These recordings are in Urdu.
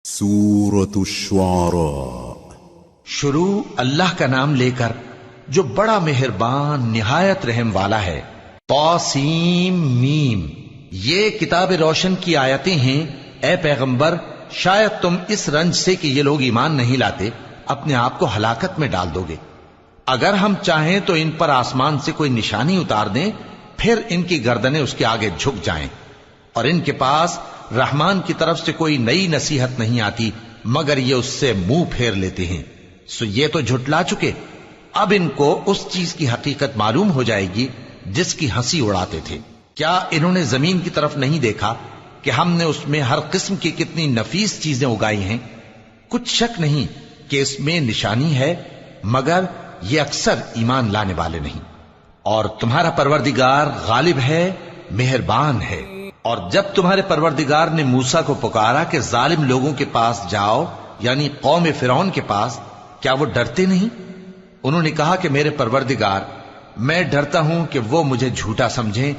سورۃ الشعراء۔ شروع اللہ کا نام لے کر جو بڑا مہربان نہایت رحم والا ہے۔ طاسیم میم، یہ کتاب روشن کی آیتیں ہیں۔ اے پیغمبر، شاید تم اس رنج سے کہ یہ لوگ ایمان نہیں لاتے اپنے آپ کو ہلاکت میں ڈال دو گے۔ اگر ہم چاہیں تو ان پر آسمان سے کوئی نشانی اتار دیں، پھر ان کی گردنیں اس کے آگے جھک جائیں، اور ان کے پاس رحمان کی طرف سے کوئی نئی نصیحت نہیں آتی مگر یہ اس سے منہ پھیر لیتے ہیں۔ سو یہ تو جھٹلا چکے، اب ان کو اس چیز کی حقیقت معلوم ہو جائے گی جس کی ہنسی اڑاتے تھے۔ کیا انہوں نے زمین کی طرف نہیں دیکھا کہ ہم نے اس میں ہر قسم کی کتنی نفیس چیزیں اگائی ہیں؟ کچھ شک نہیں کہ اس میں نشانی ہے، مگر یہ اکثر ایمان لانے والے نہیں۔ اور تمہارا پروردگار غالب ہے، مہربان ہے۔ اور جب تمہارے پروردگار نے موسیٰ کو پکارا کہ ظالم لوگوں کے پاس جاؤ، یعنی قوم فرعون کے پاس، کیا وہ ڈرتے نہیں؟ انہوں نے کہا کہ میرے پروردگار، میں ڈرتا ہوں کہ وہ مجھے جھوٹا سمجھیں،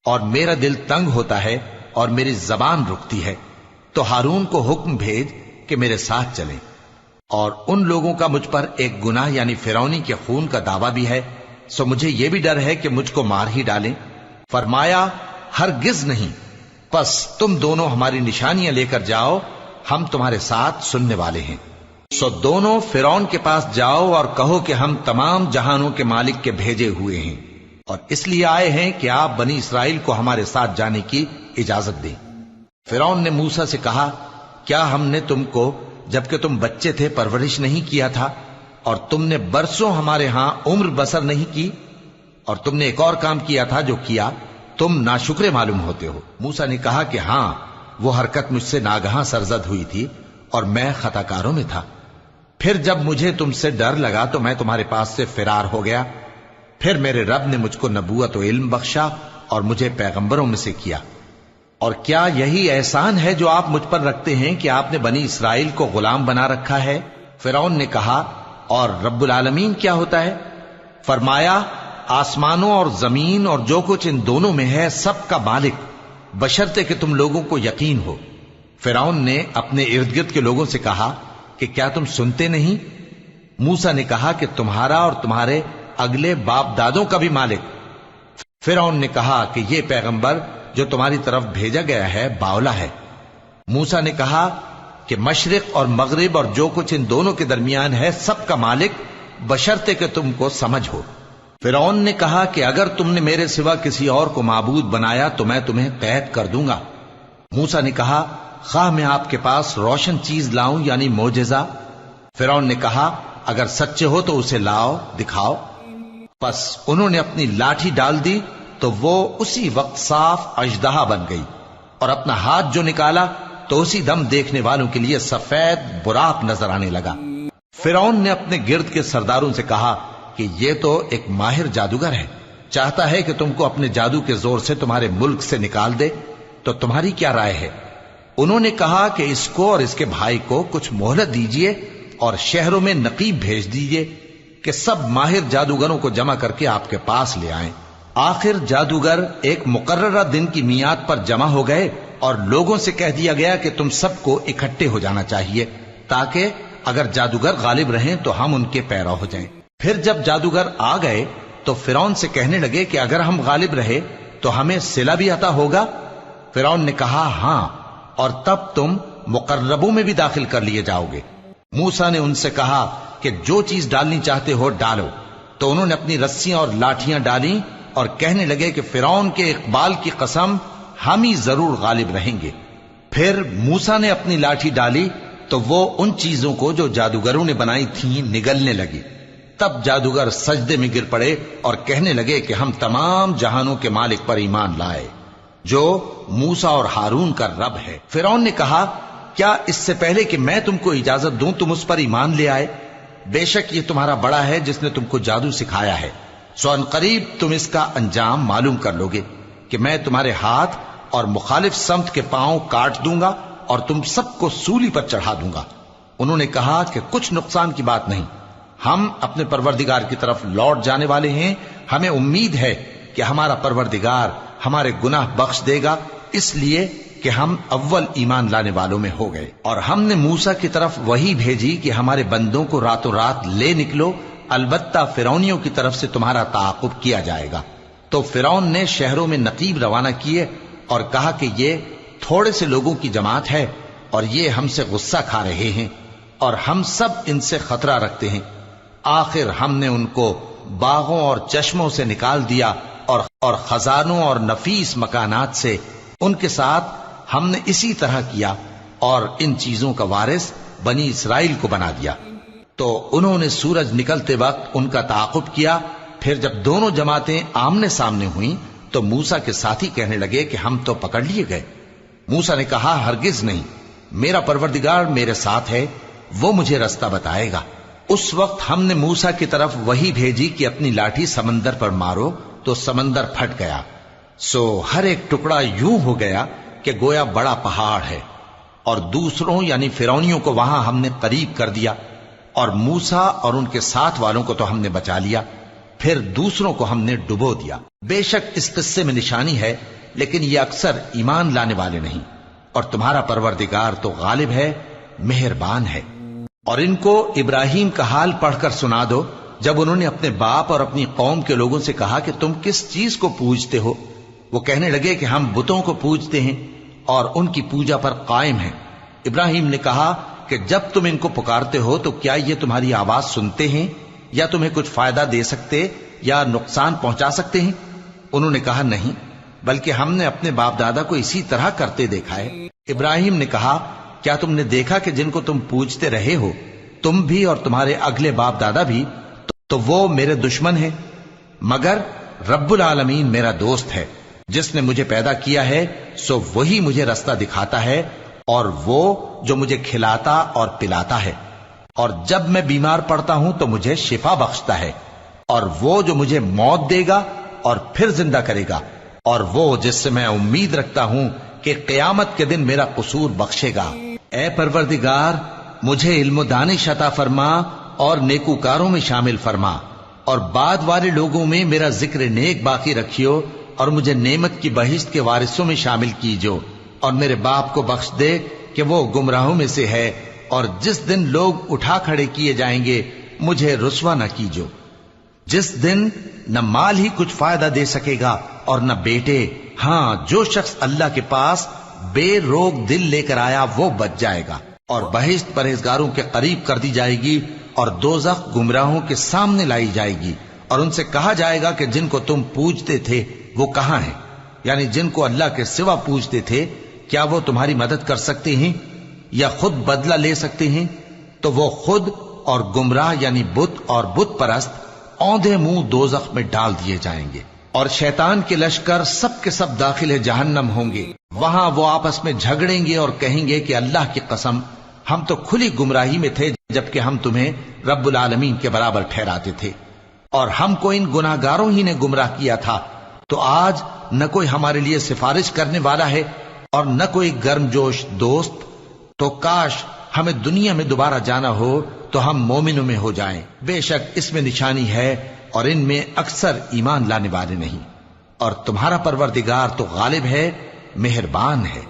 اور میرا دل تنگ ہوتا ہے اور میری زبان رکتی ہے۔ تو ہارون کو حکم بھیج کہ میرے ساتھ چلیں۔ اور ان لوگوں کا مجھ پر ایک گناہ یعنی فرعونی کے خون کا دعویٰ بھی ہے، سو مجھے یہ بھی ڈر ہے کہ مجھ کو مار ہی ڈالیں۔ فرمایا ہرگز نہیں، پس تم دونوں ہماری نشانیاں لے کر جاؤ، ہم تمہارے ساتھ سننے والے ہیں۔ سو دونوں فرعون کے پاس جاؤ اور کہو کہ ہم تمام جہانوں کے مالک کے بھیجے ہوئے ہیں، اور اس لیے آئے ہیں کہ آپ بنی اسرائیل کو ہمارے ساتھ جانے کی اجازت دیں۔ فرعون نے موسیٰ سے کہا، کیا ہم نے تم کو جبکہ تم بچے تھے پرورش نہیں کیا تھا، اور تم نے برسوں ہمارے ہاں عمر بسر نہیں کی؟ اور تم نے ایک اور کام کیا تھا جو کیا، تم ناشکرے معلوم ہوتے ہو۔ موسیٰ نے کہا کہ ہاں، وہ حرکت مجھ سے ناگہاں سرزد ہوئی تھی اور میں خطا کاروں میں تھا۔ پھر جب مجھے تم سے ڈر لگا تو میں تمہارے پاس سے فرار ہو گیا۔ پھر میرے رب نے مجھ کو نبوت و علم بخشا اور مجھے پیغمبروں میں سے کیا۔ اور کیا یہی احسان ہے جو آپ مجھ پر رکھتے ہیں کہ آپ نے بنی اسرائیل کو غلام بنا رکھا ہے؟ فرعون نے کہا، اور رب العالمین کیا ہوتا ہے؟ فرمایا، آسمانوں اور زمین اور جو کچھ ان دونوں میں ہے سب کا مالک، بشرطے کہ تم لوگوں کو یقین ہو۔ فرعون نے اپنے ارد گرد کے لوگوں سے کہا کہ کیا تم سنتے نہیں؟ موسیٰ نے کہا کہ تمہارا اور تمہارے اگلے باپ دادوں کا بھی مالک۔ فرعون نے کہا کہ یہ پیغمبر جو تمہاری طرف بھیجا گیا ہے باولا ہے۔ موسیٰ نے کہا کہ مشرق اور مغرب اور جو کچھ ان دونوں کے درمیان ہے سب کا مالک، بشرطے کہ تم کو سمجھ ہو۔ فرعون نے کہا کہ اگر تم نے میرے سوا کسی اور کو معبود بنایا تو میں تمہیں قید کر دوں گا۔ موسیٰ نے کہا، خواہ میں آپ کے پاس روشن چیز لاؤں یعنی معجزہ؟ فرعون نے کہا، اگر سچے ہو تو اسے لاؤ، دکھاؤ۔ پس انہوں نے اپنی لاٹھی ڈال دی تو وہ اسی وقت صاف اژدہا بن گئی، اور اپنا ہاتھ جو نکالا تو اسی دم دیکھنے والوں کے لیے سفید براق نظر آنے لگا۔ فرعون نے اپنے گرد کے سرداروں سے کہا کہ یہ تو ایک ماہر جادوگر ہے، چاہتا ہے کہ تم کو اپنے جادو کے زور سے تمہارے ملک سے نکال دے، تو تمہاری کیا رائے ہے؟ انہوں نے کہا کہ اس کو اور اس کے بھائی کو کچھ مہلت دیجئے اور شہروں میں نقیب بھیج دیجئے کہ سب ماہر جادوگروں کو جمع کر کے آپ کے پاس لے آئیں۔ آخر جادوگر ایک مقررہ دن کی میعاد پر جمع ہو گئے اور لوگوں سے کہہ دیا گیا کہ تم سب کو اکٹھے ہو جانا چاہیے، تاکہ اگر جادوگر غالب رہیں تو ہم ان کے پیرو ہو جائیں۔ پھر جب جادوگر آ گئے تو فرعون سے کہنے لگے کہ اگر ہم غالب رہے تو ہمیں صلہ بھی عطا ہوگا؟ فرعون نے کہا، ہاں، اور تب تم مقربوں میں بھی داخل کر لیے جاؤ گے۔ موسیٰ نے ان سے کہا کہ جو چیز ڈالنی چاہتے ہو ڈالو، تو انہوں نے اپنی رسیاں اور لاٹھیاں ڈالیں اور کہنے لگے کہ فرعون کے اقبال کی قسم، ہم ہی ضرور غالب رہیں گے۔ پھر موسیٰ نے اپنی لاٹھی ڈالی تو وہ ان چیزوں کو جو جادوگروں نے بنائی تھیں نگلنے لگی۔ تب جادوگر سجدے میں گر پڑے اور کہنے لگے کہ ہم تمام جہانوں کے مالک پر ایمان لائے جو موسیٰ اور ہارون کا رب ہے۔ فرعون نے کہا، کیا اس سے پہلے کہ میں تم کو اجازت دوں تم اس پر ایمان لے آئے؟ بے شک یہ تمہارا بڑا ہے جس نے تم کو جادو سکھایا ہے، سو ان قریب تم اس کا انجام معلوم کر لو گے کہ میں تمہارے ہاتھ اور مخالف سمت کے پاؤں کاٹ دوں گا اور تم سب کو سولی پر چڑھا دوں گا۔ انہوں نے کہا کہ کچھ نقصان کی بات نہیں، ہم اپنے پروردگار کی طرف لوٹ جانے والے ہیں، ہمیں امید ہے کہ ہمارا پروردگار ہمارے گناہ بخش دے گا، اس لیے کہ ہم اول ایمان لانے والوں میں ہو گئے، اور ہم نے موسیٰ کی طرف وحی بھیجی کہ ہمارے بندوں کو راتوں رات لے نکلو، البتہ فرعونیوں کی طرف سے تمہارا تعاقب کیا جائے گا۔ تو فرعون نے شہروں میں نقیب روانہ کیے اور کہا کہ یہ تھوڑے سے لوگوں کی جماعت ہے اور یہ ہم سے غصہ کھا رہے ہیں اور ہم سب ان سے خطرہ رکھتے ہیں۔ آخر ہم نے ان کو باغوں اور چشموں سے نکال دیا اور خزانوں اور نفیس مکانات سے ان کے ساتھ ہم نے اسی طرح کیا، اور ان چیزوں کا وارث بنی اسرائیل کو بنا دیا۔ تو انہوں نے سورج نکلتے وقت ان کا تعاقب کیا، پھر جب دونوں جماعتیں آمنے سامنے ہوئیں تو موسیٰ کے ساتھی کہنے لگے کہ ہم تو پکڑ لیے گئے۔ موسیٰ نے کہا ہرگز نہیں، میرا پروردگار میرے ساتھ ہے، وہ مجھے رستہ بتائے گا۔ اس وقت ہم نے موسیٰ کی طرف وحی بھیجی کہ اپنی لاٹھی سمندر پر مارو، تو سمندر پھٹ گیا، سو ہر ایک ٹکڑا یوں ہو گیا کہ گویا بڑا پہاڑ ہے، اور دوسروں یعنی فرعونیوں کو وہاں ہم نے قریب کر دیا، اور موسیٰ اور ان کے ساتھ والوں کو تو ہم نے بچا لیا، پھر دوسروں کو ہم نے ڈبو دیا۔ بے شک اس قصے میں نشانی ہے، لیکن یہ اکثر ایمان لانے والے نہیں، اور تمہارا پروردگار تو غالب ہے، مہربان ہے۔ اور ان کو ابراہیم کا حال پڑھ کر سنا دو، جب انہوں نے اپنے باپ اور اپنی قوم کے لوگوں سے کہا کہ تم کس چیز کو پوجتے ہو؟ وہ کہنے لگے کہ ہم بتوں کو پوجتے ہیں اور ان کی پوجا پر قائم ہیں۔ ابراہیم نے کہا کہ جب تم ان کو پکارتے ہو تو کیا یہ تمہاری آواز سنتے ہیں یا تمہیں کچھ فائدہ دے سکتے یا نقصان پہنچا سکتے ہیں؟ انہوں نے کہا نہیں، بلکہ ہم نے اپنے باپ دادا کو اسی طرح کرتے دیکھا ہے۔ ابراہیم نے کہا کیا تم نے دیکھا کہ جن کو تم پوجتے رہے ہو، تم بھی اور تمہارے اگلے باپ دادا بھی، تو وہ میرے دشمن ہیں، مگر رب العالمین میرا دوست ہے، جس نے مجھے پیدا کیا ہے سو وہی مجھے رستہ دکھاتا ہے، اور وہ جو مجھے کھلاتا اور پلاتا ہے، اور جب میں بیمار پڑتا ہوں تو مجھے شفا بخشتا ہے، اور وہ جو مجھے موت دے گا اور پھر زندہ کرے گا، اور وہ جس سے میں امید رکھتا ہوں کہ قیامت کے دن میرا قصور بخشے گا۔ اے پروردگار، مجھے علم و دانش عطا فرما اور نیکوکاروں میں شامل فرما، اور بعد والے لوگوں میں میرا ذکر نیک باقی رکھیو، اور مجھے نعمت کی بہشت کے وارثوں میں شامل کیجو، اور میرے باپ کو بخش دے کہ وہ گمراہوں میں سے ہے، اور جس دن لوگ اٹھا کھڑے کیے جائیں گے مجھے رسوا نہ کیجو، جس دن نہ مال ہی کچھ فائدہ دے سکے گا اور نہ بیٹے، ہاں جو شخص اللہ کے پاس بے روک دل لے کر آیا وہ بچ جائے گا، اور بہشت پرہیزگاروں کے قریب کر دی جائے گی، اور دوزخ گمراہوں کے سامنے لائی جائے گی، اور ان سے کہا جائے گا کہ جن کو تم پوجتے تھے وہ کہاں ہیں؟ یعنی جن کو اللہ کے سوا پوجتے تھے، کیا وہ تمہاری مدد کر سکتے ہیں یا خود بدلہ لے سکتے ہیں؟ تو وہ خود اور گمراہ یعنی بت اور بت پرست اوندھے منہ دوزخ میں ڈال دیے جائیں گے، اور شیطان کے لشکر سب کے سب داخل جہنم ہوں گے، وہاں وہ آپس میں جھگڑیں گے اور کہیں گے کہ اللہ کی قسم ہم تو کھلی گمراہی میں تھے جبکہ ہم تمہیں رب العالمین کے برابر ٹھہراتے تھے، اور ہم کو ان گناہگاروں ہی نے گمراہ کیا تھا، تو آج نہ کوئی ہمارے لیے سفارش کرنے والا ہے اور نہ کوئی گرم جوش دوست، تو کاش ہمیں دنیا میں دوبارہ جانا ہو تو ہم مومنوں میں ہو جائیں۔ بے شک اس میں نشانی ہے اور ان میں اکثر ایمان لانے والے نہیں، اور تمہارا پروردگار تو غالب ہے، مہربان ہے۔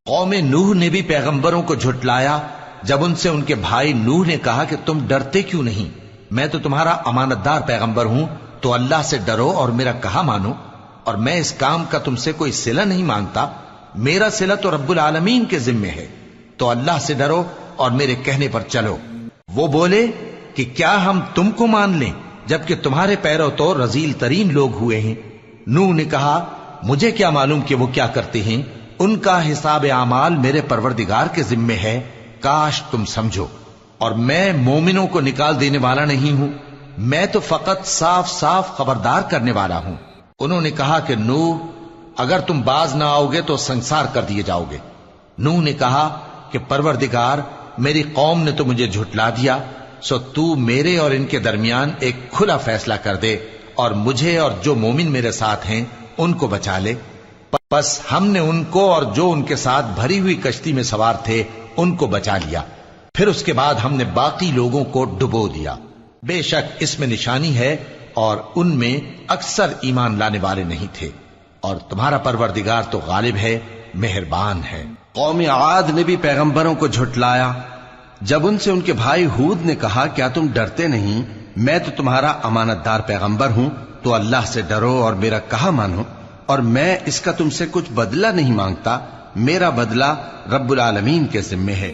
قوم نوح نے بھی پیغمبروں کو جھٹلایا جب ان سے ان کے بھائی نوح نے کہا کہ تم ڈرتے کیوں نہیں؟ میں تو تمہارا امانت دار پیغمبر ہوں، تو اللہ سے ڈرو اور میرا کہا مانو، اور میں اس کام کا تم سے کوئی صلہ نہیں مانگتا، میرا صلہ تو رب العالمین کے ذمے ہے، تو اللہ سے ڈرو اور میرے کہنے پر چلو۔ وہ بولے کہ کیا ہم تم کو مان لیں جبکہ تمہارے پیرو تو رذیل ترین لوگ ہوئے ہیں؟ نوح نے کہا مجھے کیا معلوم کہ وہ کیا کرتے ہیں، ان کا حساب اعمال میرے پروردگار کے ذمے ہے، کاش تم سمجھو، اور میں مومنوں کو نکال دینے والا نہیں ہوں، میں تو فقط صاف صاف خبردار کرنے والا ہوں۔ انہوں نے کہا کہ نوح اگر تم باز نہ آؤ گے تو سنسار کر دیے جاؤ گے۔ نوح نے کہا کہ پروردگار میری قوم نے تو مجھے جھٹلا دیا، سو تو میرے اور ان کے درمیان ایک کھلا فیصلہ کر دے اور مجھے اور جو مومن میرے ساتھ ہیں ان کو بچا لے۔ پس ہم نے ان کو اور جو ان کے ساتھ بھری ہوئی کشتی میں سوار تھے ان کو بچا لیا، پھر اس کے بعد ہم نے باقی لوگوں کو ڈبو دیا۔ بے شک اس میں نشانی ہے اور ان میں اکثر ایمان لانے والے نہیں تھے، اور تمہارا پروردگار تو غالب ہے، مہربان ہے۔ قوم عاد نے بھی پیغمبروں کو جھٹلایا جب ان سے ان کے بھائی ہود نے کہا کیا تم ڈرتے نہیں، میں تو تمہارا امانت دار پیغمبر ہوں، تو اللہ سے ڈرو اور میرا کہا مانو، اور میں اس کا تم سے کچھ بدلہ نہیں مانگتا، میرا بدلہ رب العالمین کے ذمے ہے۔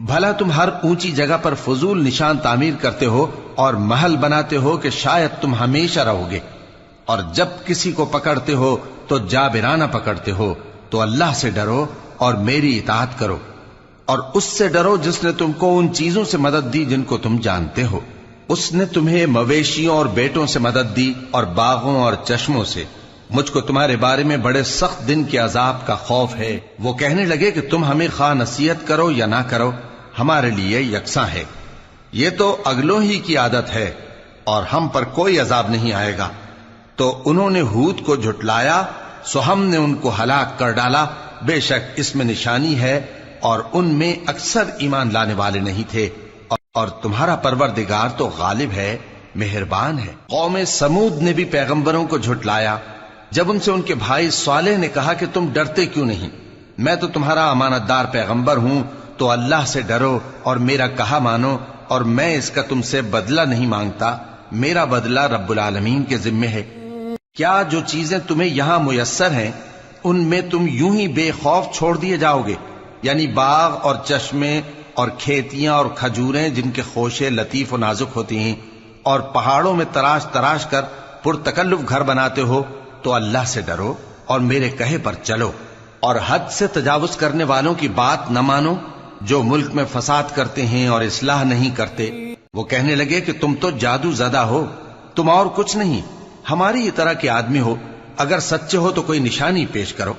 بھلا تم ہر اونچی جگہ پر فضول نشان تعمیر کرتے ہو اور محل بناتے ہو کہ شاید تم ہمیشہ رہو گے، اور جب کسی کو پکڑتے ہو تو جابرانہ پکڑتے ہو، تو اللہ سے ڈرو اور میری اطاعت کرو، اور اس سے ڈرو جس نے تم کو ان چیزوں سے مدد دی جن کو تم جانتے ہو۔ اس نے تمہیں مویشیوں اور بیٹوں سے مدد دی اور باغوں اور چشموں سے۔ مجھ کو تمہارے بارے میں بڑے سخت دن کے عذاب کا خوف ہے۔ وہ کہنے لگے کہ تم ہمیں خواہ نصیحت کرو یا نہ کرو، ہمارے لیے یکساں ہے، یہ تو اگلوں ہی کی عادت ہے، اور ہم پر کوئی عذاب نہیں آئے گا۔ تو انہوں نے ہود کو جھٹلایا، سو ہم نے ان کو ہلاک کر ڈالا، بے شک اس میں نشانی ہے، اور ان میں اکثر ایمان لانے والے نہیں تھے، اور تمہارا پروردگار تو غالب ہے، مہربان ہے۔ قوم سمود نے بھی پیغمبروں کو جھٹلایا جب ان سے ان کے بھائی صالح نے کہا کہ تم ڈرتے کیوں نہیں، میں تو تمہارا امانت دار پیغمبر ہوں، تو اللہ سے ڈرو اور میرا کہا مانو، اور میں اس کا تم سے بدلہ نہیں مانگتا، میرا بدلہ رب العالمین کے ذمے ہے۔ کیا جو چیزیں تمہیں یہاں میسر ہیں ان میں تم یوں ہی بے خوف چھوڑ دیے جاؤ گے؟ یعنی باغ اور چشمے اور کھیتیاں اور کھجوریں جن کے خوشے لطیف و نازک ہوتی ہیں، اور پہاڑوں میں تراش تراش کر پرتکلف گھر بناتے ہو، تو اللہ سے ڈرو اور میرے کہے پر چلو، اور حد سے تجاوز کرنے والوں کی بات نہ مانو جو ملک میں فساد کرتے ہیں اور اصلاح نہیں کرتے۔ وہ کہنے لگے کہ تم تو جادو زدہ ہو، تم اور کچھ نہیں، ہماری ہی طرح کے آدمی ہو، اگر سچے ہو تو کوئی نشانی پیش کرو۔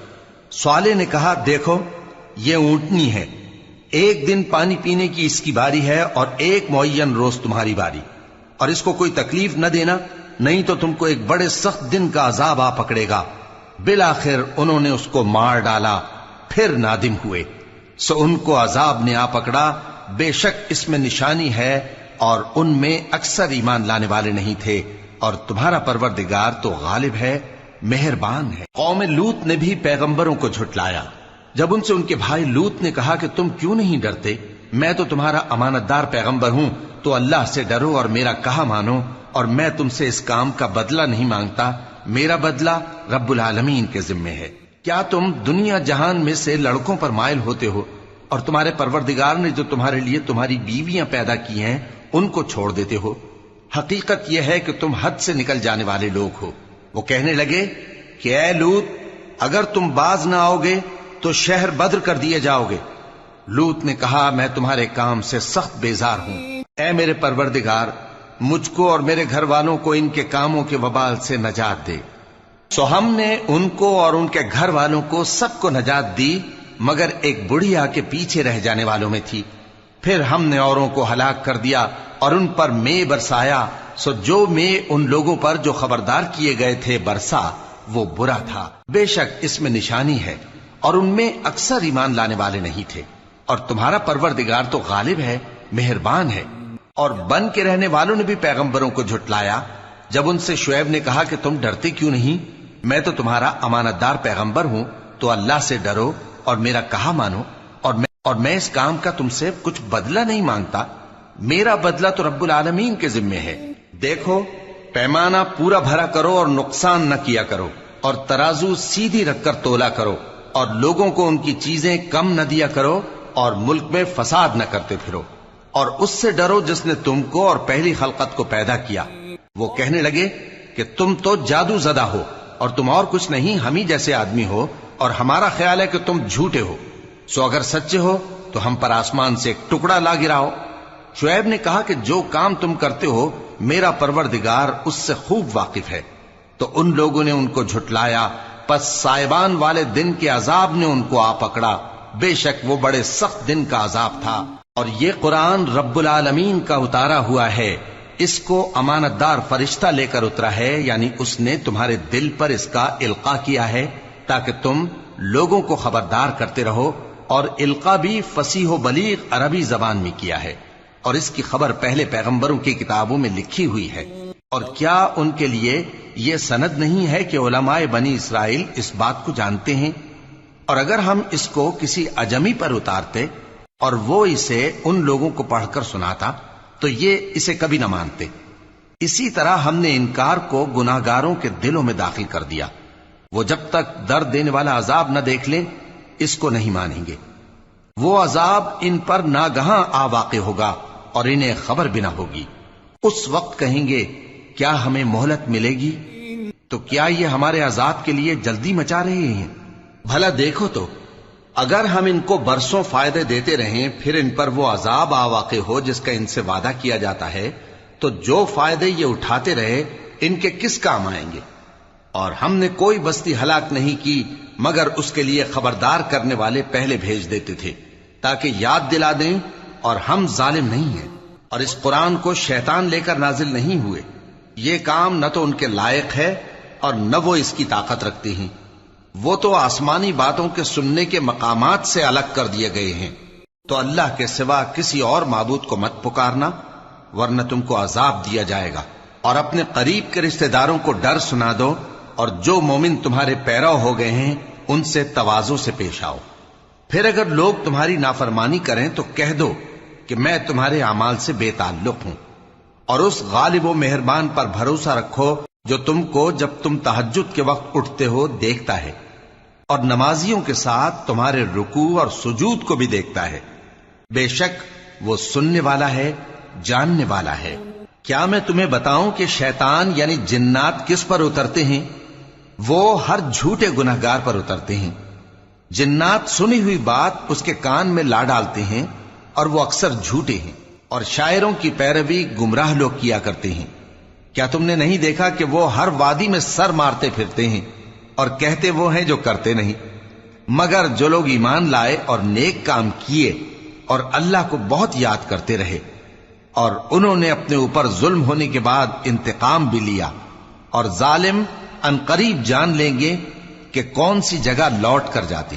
صالح نے کہا دیکھو یہ اونٹنی ہے، ایک دن پانی پینے کی اس کی باری ہے اور ایک معین روز تمہاری باری، اور اس کو کوئی تکلیف نہ دینا، نہیں تو تم کو ایک بڑے سخت دن کا عذاب آ پکڑے گا۔ بالآخر انہوں نے اس کو مار ڈالا، پھر نادم ہوئے، سو ان کو عذاب نے آ پکڑا، بے شک اس میں نشانی ہے، اور ان میں اکثر ایمان لانے والے نہیں تھے، اور تمہارا پروردگار تو غالب ہے، مہربان ہے۔ قوم لوط نے بھی پیغمبروں کو جھٹلایا جب ان سے ان کے بھائی لوط نے کہا کہ تم کیوں نہیں ڈرتے، میں تو تمہارا امانت دار پیغمبر ہوں، تو اللہ سے ڈرو اور میرا کہا مانو، اور میں تم سے اس کام کا بدلہ نہیں مانگتا، میرا بدلہ رب العالمین کے ذمے ہے۔ کیا تم دنیا جہان میں سے لڑکوں پر مائل ہوتے ہو، اور تمہارے پروردگار نے جو تمہارے لیے تمہاری بیویاں پیدا کی ہیں ان کو چھوڑ دیتے ہو؟ حقیقت یہ ہے کہ تم حد سے نکل جانے والے لوگ ہو۔ وہ کہنے لگے کہ اے لوط، اگر تم باز نہ آؤ گے تو شہر بدر کر دیے جاؤ گے۔ لوط نے کہا میں تمہارے کام سے سخت بیزار ہوں، اے میرے پروردگار مجھ کو اور میرے گھر والوں کو ان کے کاموں کے وبال سے نجات دے۔ سو ہم نے ان کو اور ان کے گھر والوں کو سب کو نجات دی، مگر ایک بڑھیا کے پیچھے رہ جانے والوں میں تھی۔ پھر ہم نے اوروں کو ہلاک کر دیا اور ان پر مے برسایا، سو جو مے ان لوگوں پر جو خبردار کیے گئے تھے برسا، وہ برا تھا۔ بے شک اس میں نشانی ہے، اور ان میں اکثر ایمان لانے والے نہیں تھے، اور تمہارا پروردگار تو غالب ہے، مہربان ہے۔ اور بن کے رہنے والوں نے بھی پیغمبروں کو جھٹلایا جب ان سے شعیب نے کہا کہ تم ڈرتے کیوں نہیں، میں تو تمہارا امانت دار پیغمبر ہوں، تو اللہ سے ڈرو اور میرا کہا مانو، اور میں اس کام کا تم سے کچھ بدلہ نہیں مانگتا، میرا بدلہ تو رب العالمین کے ذمے ہے۔ دیکھو پیمانہ پورا بھرا کرو اور نقصان نہ کیا کرو، اور ترازو سیدھی رکھ کر تولا کرو، اور لوگوں کو ان کی چیزیں کم نہ دیا کرو، اور ملک میں فساد نہ کرتے پھرو، اور اس سے ڈرو جس نے تم کو اور پہلی خلقت کو پیدا کیا۔ وہ کہنے لگے کہ تم تو جادو زدہ ہو، اور تم اور کچھ نہیں، ہم ہی جیسے آدمی ہو، اور ہمارا خیال ہے کہ تم جھوٹے ہو، سو اگر سچے ہو تو ہم پر آسمان سے ایک ٹکڑا لا گراؤ۔ شعیب نے کہا کہ جو کام تم کرتے ہو میرا پروردگار اس سے خوب واقف ہے۔ تو ان لوگوں نے ان کو جھٹلایا، پس سائبان والے دن کے عذاب نے ان کو آ پکڑا، بے شک وہ بڑے سخت دن کا عذاب تھا۔ اور یہ قرآن رب العالمین کا اتارا ہوا ہے، اس کو امانت دار فرشتہ لے کر اترا ہے، یعنی اس نے تمہارے دل پر اس کا القاء کیا ہے تاکہ تم لوگوں کو خبردار کرتے رہو، اور القاء بھی فصیح و بلیغ عربی زبان میں کیا ہے، اور اس کی خبر پہلے پیغمبروں کی کتابوں میں لکھی ہوئی ہے۔ اور کیا ان کے لیے یہ سند نہیں ہے کہ علماء بنی اسرائیل اس بات کو جانتے ہیں اور اگر ہم اس کو کسی اجمی پر اتارتے اور وہ اسے ان لوگوں کو پڑھ کر سناتا تو یہ اسے کبھی نہ مانتے. اسی طرح ہم نے انکار کو گناہگاروں کے دلوں میں داخل کر دیا. وہ جب تک درد دینے والا عذاب نہ دیکھ لیں اس کو نہیں مانیں گے. وہ عذاب ان پر ناگہاں آ واقع ہوگا اور انہیں خبر بھی نہ ہوگی. اس وقت کہیں گے کیا ہمیں مہلت ملے گی؟ تو کیا یہ ہمارے عذاب کے لیے جلدی مچا رہے ہیں؟ بھلا دیکھو تو اگر ہم ان کو برسوں فائدے دیتے رہیں پھر ان پر وہ عذاب آ واقع ہو جس کا ان سے وعدہ کیا جاتا ہے تو جو فائدے یہ اٹھاتے رہے ان کے کس کام آئیں گے؟ اور ہم نے کوئی بستی ہلاک نہیں کی مگر اس کے لیے خبردار کرنے والے پہلے بھیج دیتے تھے تاکہ یاد دلا دیں، اور ہم ظالم نہیں ہیں. اور اس قرآن کو شیطان لے کر نازل نہیں ہوئے. یہ کام نہ تو ان کے لائق ہے اور نہ وہ اس کی طاقت رکھتے ہیں. وہ تو آسمانی باتوں کے سننے کے مقامات سے الگ کر دیے گئے ہیں. تو اللہ کے سوا کسی اور معبود کو مت پکارنا ورنہ تم کو عذاب دیا جائے گا. اور اپنے قریب کے رشتہ داروں کو ڈر سنا دو، اور جو مومن تمہارے پیرو ہو گئے ہیں ان سے تواضع سے پیش آؤ. پھر اگر لوگ تمہاری نافرمانی کریں تو کہہ دو کہ میں تمہارے اعمال سے بے تعلق ہوں، اور اس غالب و مہربان پر بھروسہ رکھو جو تم کو جب تم تہجد کے وقت اٹھتے ہو دیکھتا ہے، اور نمازیوں کے ساتھ تمہارے رکوع اور سجود کو بھی دیکھتا ہے. بے شک وہ سننے والا ہے، جاننے والا ہے. کیا میں تمہیں بتاؤں کہ شیطان یعنی جنات کس پر اترتے ہیں؟ وہ ہر جھوٹے گنہگار پر اترتے ہیں. جنات سنی ہوئی بات اس کے کان میں لا ڈالتے ہیں اور وہ اکثر جھوٹے ہیں، اور شاعروں کی پیروی گمراہ لوگ کیا کرتے ہیں. کیا تم نے نہیں دیکھا کہ وہ ہر وادی میں سر مارتے پھرتے ہیں اور کہتے وہ ہیں جو کرتے نہیں؟ مگر جو لوگ ایمان لائے اور نیک کام کیے اور اللہ کو بہت یاد کرتے رہے اور انہوں نے اپنے اوپر ظلم ہونے کے بعد انتقام بھی لیا، اور ظالم عنقریب جان لیں گے کہ کون سی جگہ لوٹ کر جاتے ہیں.